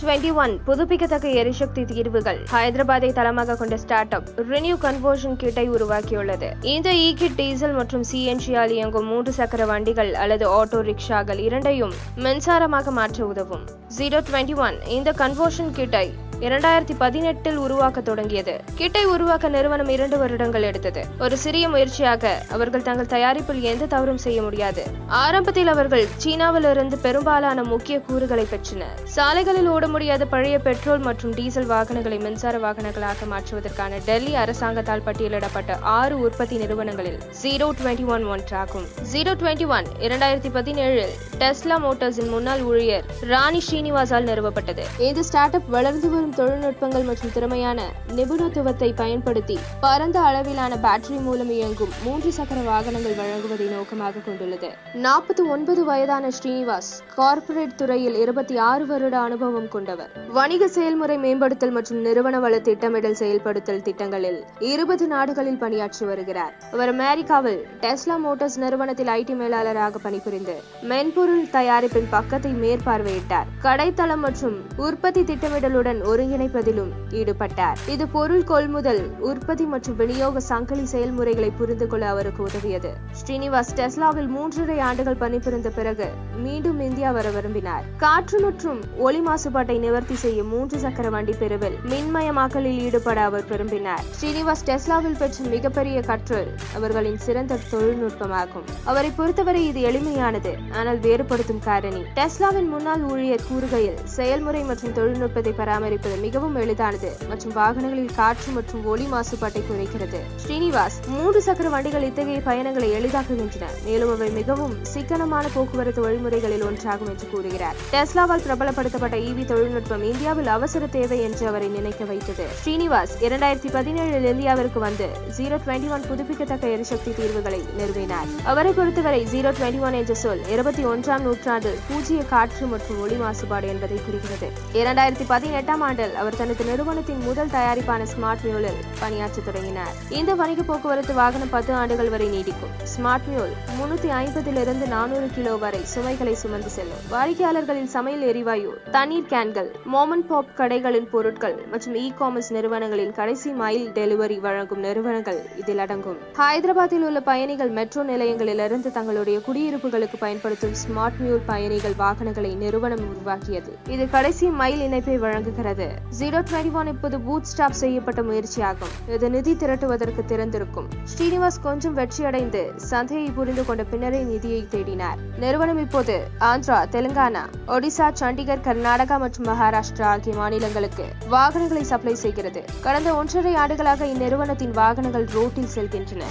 021 புதுப்பிக்கத்தக்க எரிசக்தி தீர்வுகள் ஹைதராபாத்தை தளமாக கொண்ட ஸ்டார்ட் அப் ரினியூ கன்வர்ஷன் கிட்டை உருவாக்கியுள்ளது. இந்த கிட் டீசல் மற்றும் CNG-யால் இயங்கும் 3 சக்கர வண்டிகள் அல்லது ஆட்டோ ரிக்ஷாக்கள் இரண்டையும் மின்சாரமாக மாற்ற உதவும். 021 இந்த கன்வர்ஷன் கிட்டை 2018 உருவாக்க தொடங்கியது. கிட்டை உருவாக்க நிறுவனம் 2 வருடங்கள் எடுத்தது. ஒரு சிறிய முயற்சியாக அவர்கள் தங்கள் தயாரிப்பில் எந்த தவறும் செய்ய முடியாது. ஆரம்பத்தில் அவர்கள் சீனாவிலிருந்து பெரும்பாலான முக்கிய கூறுகளை பெற்றனர். சாலைகளில் ஓட முடியாத பழைய பெட்ரோல் மற்றும் டீசல் வாகனங்களை மின்சார வாகனங்களாக மாற்றுவதற்கான டெல்லி அரசாங்கத்தால் பட்டியலிடப்பட்ட 6 உற்பத்தி நிறுவனங்களில் 021 ஒன்றாகும். 021 2017 டெஸ்லா மோட்டார்ஸின் முன்னாள் ஊழியர் ராணி ஸ்ரீனிவாசால் நிறுவப்பட்டது. இந்த ஸ்டார்ட் அப் வளர்ந்து வரும் தொழில்நுட்பங்கள் மற்றும் திறமையான நிபுணத்துவத்தை பயன்படுத்தி பரந்த அளவிலான பேட்டரி மூலம் இயங்கும் 3 சக்கர வாகனங்கள் வழங்குவதை நோக்கமாக கொண்டுள்ளது. 49 வயதான ஸ்ரீனிவாஸ் கார்ப்பரேட் துறையில் 26 வருட அனுபவம் கொண்டவர். வணிக செயல்முறை மேம்படுத்தல் மற்றும் நிறுவன வள திட்டமிடல் செயல்படுத்தல் திட்டங்களில் 20 நாடுகளில் பணியாற்றி வருகிறார். அவர் அமெரிக்காவில் டெஸ்லா மோட்டார்ஸ் நிறுவனத்தில் IT மேலாளராக பணிபுரிந்து மென்பொருள் தயாரிப்பின் பக்கத்தை மேற்பார்வையிட்டார். கடைத்தளம் மற்றும் உற்பத்தி திட்டமிடலுடன் ஒருங்கிணைப்பதிலும் ஈடுபட்டார். இது பொருள் கொள்முதல், உற்பத்தி மற்றும் விநியோக சங்கிலி செயல்முறைகளை புரிந்து கொள்ள அவருக்கு உதவியது. ஸ்ரீனிவாஸ் டெஸ்லாவில் 3.5 ஆண்டுகள் பணிபுரிந்த பிறகு மீண்டும் இந்தியா வர விரும்பினார். காற்று மற்றும் ஒலி மாசுபாட்டை நிவர்த்தி செய்ய 3 சக்கர வண்டி பிரிவில் மின்மயமாக்கலில் ஈடுபட அவர் விரும்பினார். ஸ்ரீனிவாஸ் டெஸ்லாவில் பெற்ற மிகப்பெரிய கற்றல் அவர்களின் சிறந்த தொழில்நுட்பமாகும். அவரை பொறுத்தவரை இது எளிமையானது, ஆனால் வேறுபடுத்தும் காரணி. டெஸ்லாவின் முன்னாள் ஊழியர் கூறுகையில், செயல்முறை மற்றும் தொழில்நுட்பத்தை பராமரிப்பது மிகவும் எளிதானது மற்றும் வாகனங்களில் காற்று மற்றும் ஒலி மாசுபாட்டை குறைக்கிறது. ஸ்ரீனிவாஸ் 3 சக்கர வண்டிகள் இத்தகைய பயணங்களை எளிதாக்குகின்றன, மேலும் அவை மிகவும் சிக்கனமான போக்குவரத்து வழிமுறைகளில் ஒன்றாகும் என்று கூறுகிறார். டெஸ்லாவால் பிரபலப்படுத்தப்பட்ட EV தொழில்நுட்பம் இந்தியாவில் அவசர தேவை என்று அவரை நினைக்க வைத்தது. ஸ்ரீனிவாஸ் 2017 இந்தியாவிற்கு வந்து 021 புதுப்பிக்கத்தக்க எரிசக்தி தீர்வுகளை நிறுவினார். அவரை பொறுத்தவரை 021 என்ற சொல் 21ஆம் நூற்றாண்டில் பூஜ்ஜிய காற்று மற்றும் ஒலி மாசுபாடு என்பதை குறிக்கிறது. 2018ஆம் ஆண்டில் அவர் தனது நிறுவனத்தின் முதல் தயாரிப்பான ஸ்மார்ட் மியூலில் பணியாற்ற தொடங்கினார். இந்த வணிக போக்குவரத்து வாகனம் 10 ஆண்டுகள் வரை நீடிக்கும். ஸ்மார்ட் மியூல் 350 400 கிலோ வரை சுமைகளை சுமந்து செல்லும். வாடிக்கையாளர்களின் சமையல் எரிவாயு, தண்ணீர் கேன்கள், மோம் அண்ட் பாப் கடைகளின் பொருட்கள் மற்றும் காமர்ஸ் நிறுவனங்களின் கடைசி மைல் டெலிவரி வழங்கும் நிறுவனங்கள் இதில் அடங்கும். ஹைதராபாத்தில் உள்ள பயணிகள் மெட்ரோ நிலையங்களிலிருந்து தங்களுடைய குடியிருப்புகளுக்கு பயன்படுத்தும் ஸ்மார்ட் மியூல் பயணிகள் வாகனங்களை நிறுவனம் உருவாக்கியது. இது கடைசி மைல் இணைப்பை வழங்குகிறது. 021 இப்போது பூட் ஸ்டாப் செய்யப்பட்ட முயற்சியாகும். இது நிதி திரட்டுவதற்கு திறந்திருக்கும். ஸ்ரீனிவாஸ் கொஞ்சம் வெற்றியடைந்து சந்தையை புரிந்து கொண்ட பின்னரே நிதியை தேடினார். நிறுவனம் இப்போது ஆந்திரா, தெலுங்கானா, ஒடிசா, சண்டிகர், கர்நாடகா மற்றும் மகாராஷ்டிரா ஆகிய மாநிலங்களுக்கு வாகனங்களை சப்ளை செய்கிறது. கடந்த 1.5 ஆண்டுகளாக இந்நிறுவனத்தின் வாகனங்கள் ரோட்டில் செல்கின்றன.